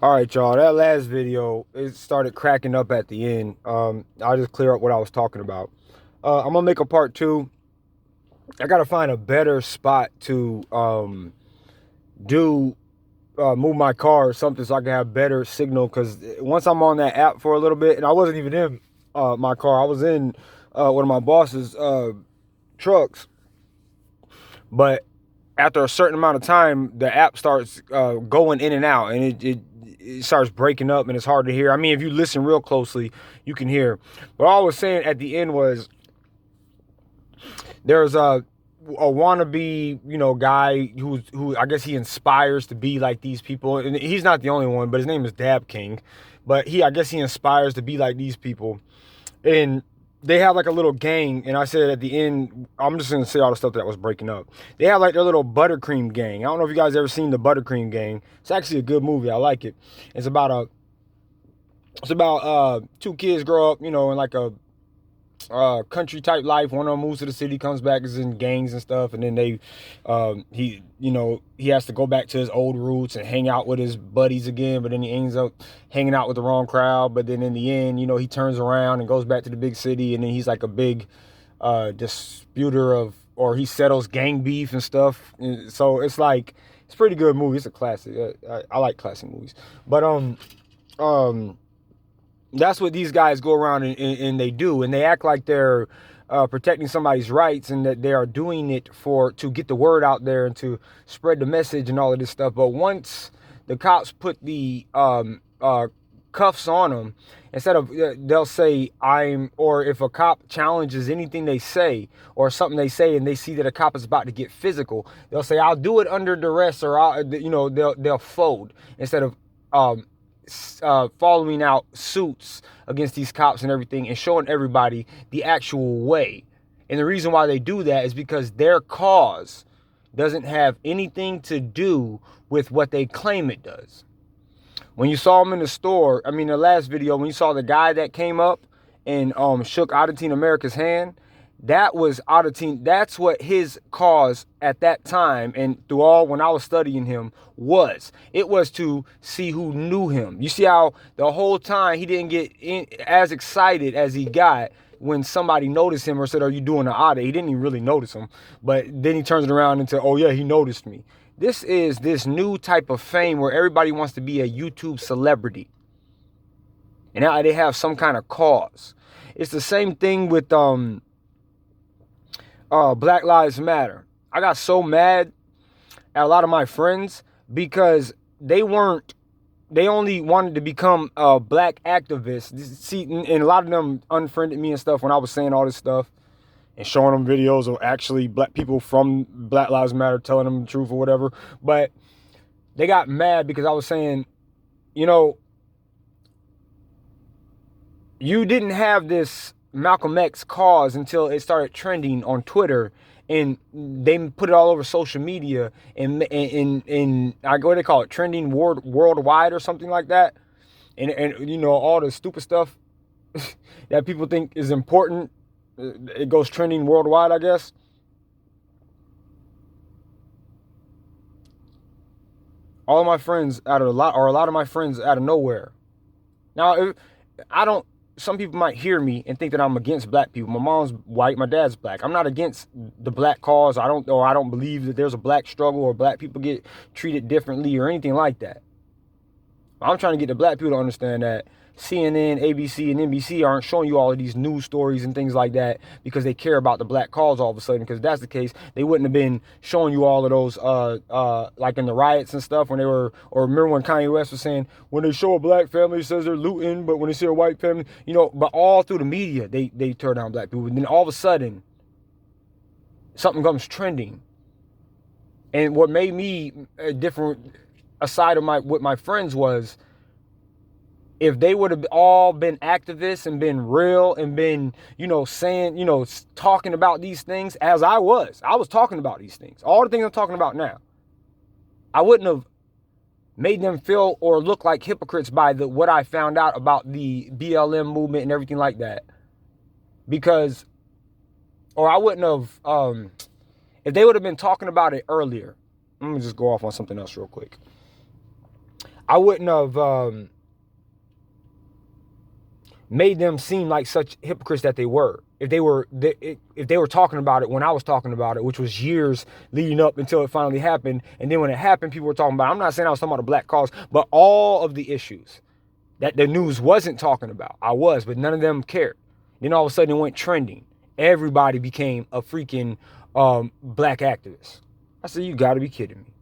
All right, y'all. That last video, it started cracking up at the end. I'll just clear up what I was talking about. I'm gonna make a part two. I gotta find a better spot to do move my car or something so I can have better signal. Because once I'm on that app for a little bit, and I wasn't even in my car, I was in one of my boss's trucks, but after a certain amount of time, the app starts going in and out, and it starts breaking up, and it's hard to hear. I mean, if you listen real closely, you can hear. What I was saying at the end was there's a wannabe, guy who I guess he inspires to be like these people, and he's not the only one, but his name is Dab King, but I guess he inspires to be like these people, and they have like a little gang. And I said at the end, I'm just gonna say all the stuff that was breaking up. They have like their little buttercream gang. I don't know if you guys ever seen the Buttercream Gang. It's actually a good movie. I like it. It's about two kids grow up, in like a country type life. One of them moves to the city, comes back, is in gangs and stuff, and then he has to go back to his old roots and hang out with his buddies again. But then he ends up hanging out with the wrong crowd. But then in the end, he turns around and goes back to the big city, and then he's like a big disputer or he settles gang beef and stuff. And so it's a pretty good movie. It's a classic. I like classic movies, but um that's what these guys go around and they do, and they act like they're protecting somebody's rights, and that they are doing it to get the word out there and to spread the message and all of this stuff. But once the cops put the cuffs on them, instead of they'll say or if a cop challenges anything they say or something they say, and they see that a cop is about to get physical, they'll say, "I'll do it under duress," or they'll fold instead of following out suits against these cops and everything, and showing everybody the actual way. And the reason why they do that is because their cause doesn't have anything to do with what they claim it does. When you saw them in the store, I mean, the last video, when you saw the guy that came up and shook Auditine America's hand, that was Auditine. That's what his cause at that time, and through all when I was studying him, was. It was to see who knew him. You see how the whole time he didn't get as excited as he got when somebody noticed him or said, "Are you doing an audit?" He didn't even really notice him, but then he turns it around into, "Oh yeah, he noticed me." This is this new type of fame where everybody wants to be a YouTube celebrity, and now they have some kind of cause. It's the same thing with Black Lives Matter. I got so mad at a lot of my friends because they only wanted to become black activists. See, and a lot of them unfriended me and stuff when I was saying all this stuff and showing them videos of actually black people from Black Lives Matter telling them the truth or whatever. But they got mad because I was saying, you didn't have this Malcolm X cause until it started trending on Twitter, and they put it all over social media, and I go, what they call it, trending worldwide or something like that, and all the stupid stuff that people think is important, it goes trending worldwide, I guess. All of my friends a lot of my friends out of nowhere. Now, if, I don't. Some people might hear me and think that I'm against black people. My mom's white, my dad's black. I'm not against the black cause. I don't believe that there's a black struggle or black people get treated differently or anything like that. I'm trying to get the black people to understand that CNN, ABC, and NBC aren't showing you all of these news stories and things like that because they care about the black cause all of a sudden. Because if that's the case, they wouldn't have been showing you all of those, like in the riots and stuff when they were, or remember when Kanye West was saying, when they show a black family, it says they're looting, but when they see a white family, but all through the media, they tear down black people. And then all of a sudden, something comes trending. And what made me different, aside of what my friends was, if they would have all been activists and been real and been, saying, talking about these things as I was talking about these things, all the things I'm talking about now, I wouldn't have made them feel or look like hypocrites by what I found out about the BLM movement and everything like that. Or I wouldn't have, if they would have been talking about it earlier. Let me just go off on something else real quick. I wouldn't have made them seem like such hypocrites that they were. If they were talking about it when I was talking about it, which was years leading up until it finally happened, and then when it happened, people were talking about it. I'm not saying I was talking about a black cause, but all of the issues that the news wasn't talking about, I was, but none of them cared. Then all of a sudden it went trending. Everybody became a freaking black activist. I said, you gotta be kidding me.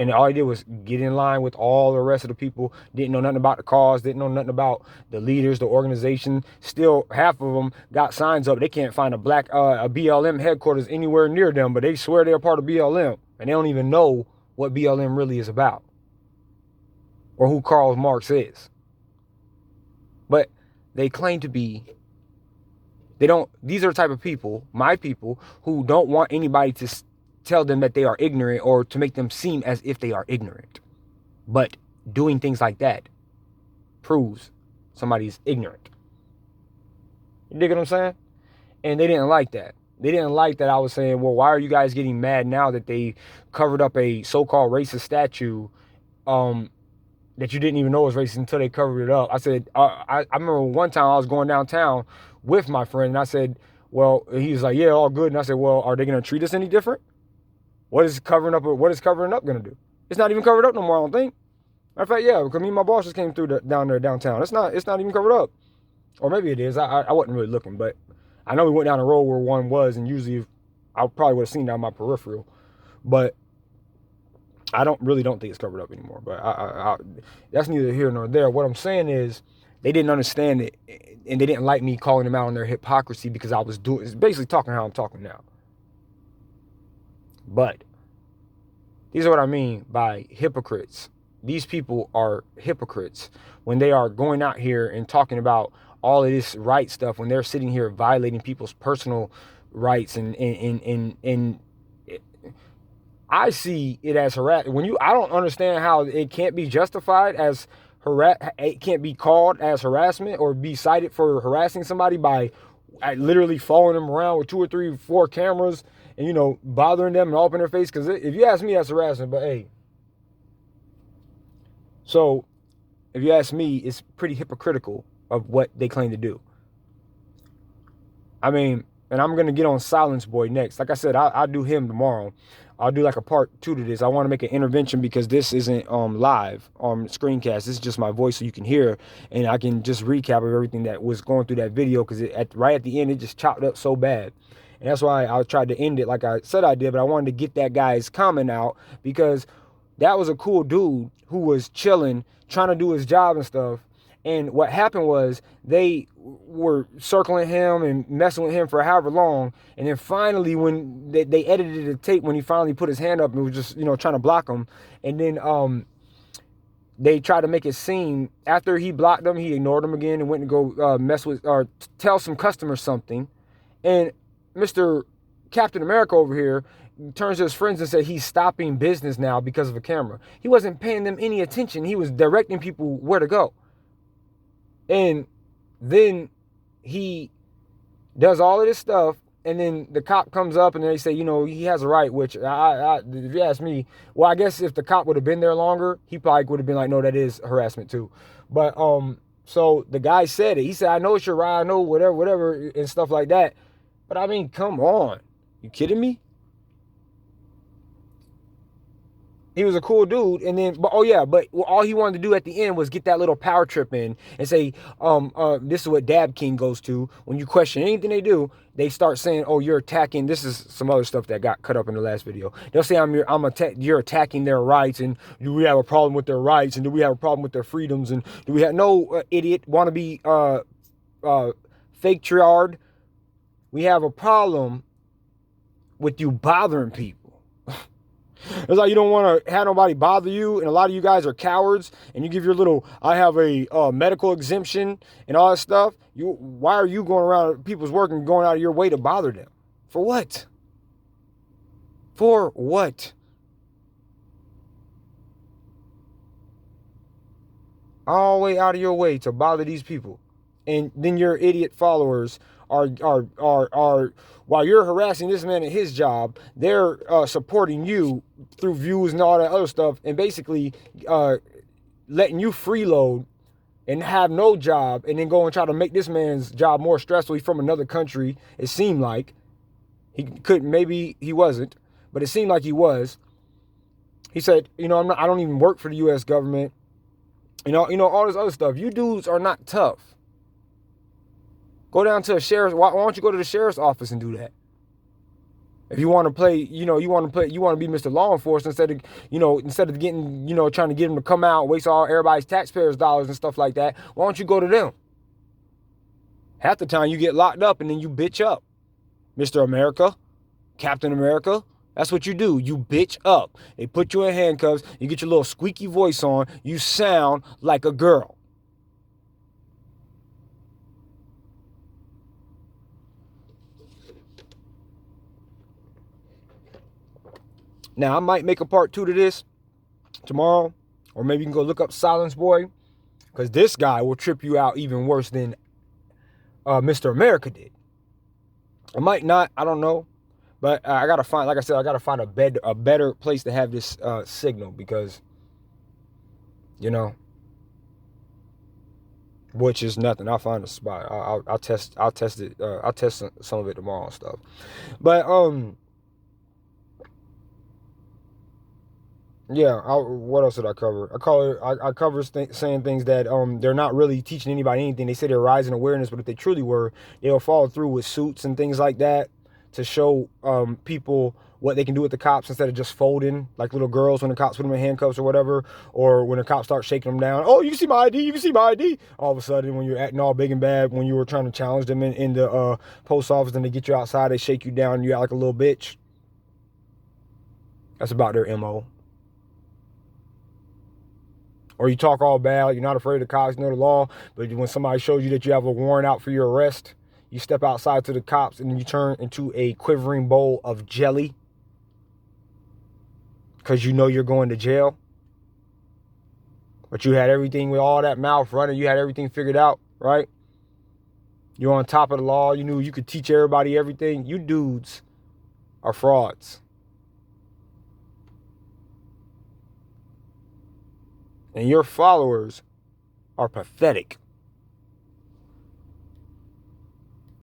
And all he did was get in line with all the rest of the people. Didn't know nothing about the cause. Didn't know nothing about the leaders, the organization. Still, half of them got signs up. They can't find a BLM headquarters anywhere near them, but they swear they're part of BLM. And they don't even know what BLM really is about or who Karl Marx is. But they claim to be. These are the type of people, my people, who don't want anybody to tell them that they are ignorant or to make them seem as if they are ignorant. But doing things like that proves somebody's ignorant. You dig what I'm saying? And they didn't like that. They didn't like that I was saying, well, why are you guys getting mad now that they covered up a so-called racist statue that you didn't even know was racist until they covered it up? I said, I remember one time I was going downtown with my friend, and I said, well, he was like, yeah, all good. And I said, well, are they going to treat us any different? What is covering up going to do? It's not even covered up no more, I don't think. Matter of fact, yeah, because me and my boss just came through downtown. It's not even covered up. Or maybe it is. I wasn't really looking, but I know we went down the road where one was, and usually I probably would have seen down my peripheral. But I don't think it's covered up anymore. But that's neither here nor there. What I'm saying is they didn't understand it, and they didn't like me calling them out on their hypocrisy because I was basically talking how I'm talking now. But these are what I mean by hypocrites. These people are hypocrites when they are going out here and talking about all of this right stuff, when they're sitting here violating people's personal rights and I see it as harassment. I don't understand how it can't be justified as it can't be called as harassment or be cited for harassing somebody by literally following them around with 2 or 3 or 4 cameras and, bothering them and all up in their face. Because if you ask me, that's harassment. But hey, so if you ask me, it's pretty hypocritical of what they claim to do. I mean, and I'm going to get on Silence Boy next. Like I said, I'll do him tomorrow. I'll do like a part 2 to this. I want to make an intervention because this isn't live on screencast. This is just my voice so you can hear. And I can just recap of everything that was going through that video because right at the end, it just chopped up so bad. And that's why I tried to end it like I said I did. But I wanted to get that guy's comment out because that was a cool dude who was chilling, trying to do his job and stuff. And what happened was they were circling him and messing with him for however long. And then finally, when they edited the tape, when he finally put his hand up and was just, trying to block him. And then they tried to make it seem after he blocked them, he ignored them again and went and go mess with or tell some customers something. And Mr. Captain America over here turns to his friends and said he's stopping business now because of a camera. He wasn't paying them any attention. He was directing people where to go. And then he does all of this stuff, and then the cop comes up and they say, he has a right, which if you ask me, well, I guess if the cop would have been there longer, he probably would have been like, no, that is harassment too. But so the guy said it. He said, I know it's your right, I know whatever, and stuff like that. But I mean, come on. You kidding me? He was a cool dude, and then, but all he wanted to do at the end was get that little power trip in and say, this is what Dab King goes to. When you question anything they do, they start saying, oh, you're attacking. This is some other stuff that got cut up in the last video. They'll say, you're attacking their rights, and do we have a problem with their rights, and do we have a problem with their freedoms, and do we have no idiot want to be fake triard? We have a problem with you bothering people. It's like you don't want to have nobody bother you, and a lot of you guys are cowards, and you give your little, I have a medical exemption and all that stuff. Why are you going around people's work and going out of your way to bother them? For what? For what? All the way out of your way to bother these people. And then your idiot followers are while you're harassing this man at his job, they're supporting you through views and all that other stuff, and basically letting you freeload and have no job, and then go and try to make this man's job more stressful. He's from another country. It seemed like he couldn't. Maybe he wasn't, but it seemed like he was. He said, you know, I don't even work for the U.S. government. You know, all this other stuff. You dudes are not tough. Go down to a sheriff's. Why don't you go to the sheriff's office and do that? If you want to play, you want to be Mr. Law Enforcement instead of getting, trying to get them to come out and waste all everybody's taxpayers' dollars and stuff like that. Why don't you go to them? Half the time you get locked up and then you bitch up. Mr. America, Captain America, that's what you do. You bitch up. They put you in handcuffs. You get your little squeaky voice on. You sound like a girl. Now, I might make a part 2 to this tomorrow, or maybe you can go look up Silence Boy, because this guy will trip you out even worse than Mr. America did. I might not, I don't know, but I gotta find, like I said, I gotta find a better place to have this signal, because, which is nothing. I'll find a spot. I'll test it. I'll test some of it tomorrow and stuff. But yeah. What else did I cover? I cover saying things that they're not really teaching anybody anything. They say they're raising awareness, but if they truly were, they'll follow through with suits and things like that to show people what they can do with the cops, instead of just folding like little girls when the cops put them in handcuffs or whatever, or when the cops start shaking them down. Oh, you can see my ID. You can see my ID. All of a sudden, when you're acting all big and bad, when you were trying to challenge them in the post office, and they get you outside, they shake you down, and you act like a little bitch. That's about their MO. Or you talk all bad, you're not afraid of the cops, you know the law, but when somebody shows you that you have a warrant out for your arrest, you step outside to the cops and then you turn into a quivering bowl of jelly because you know you're going to jail. But you had everything with all that mouth running, you had everything figured out, right? You're on top of the law, you knew you could teach everybody everything. You dudes are frauds. And your followers are pathetic.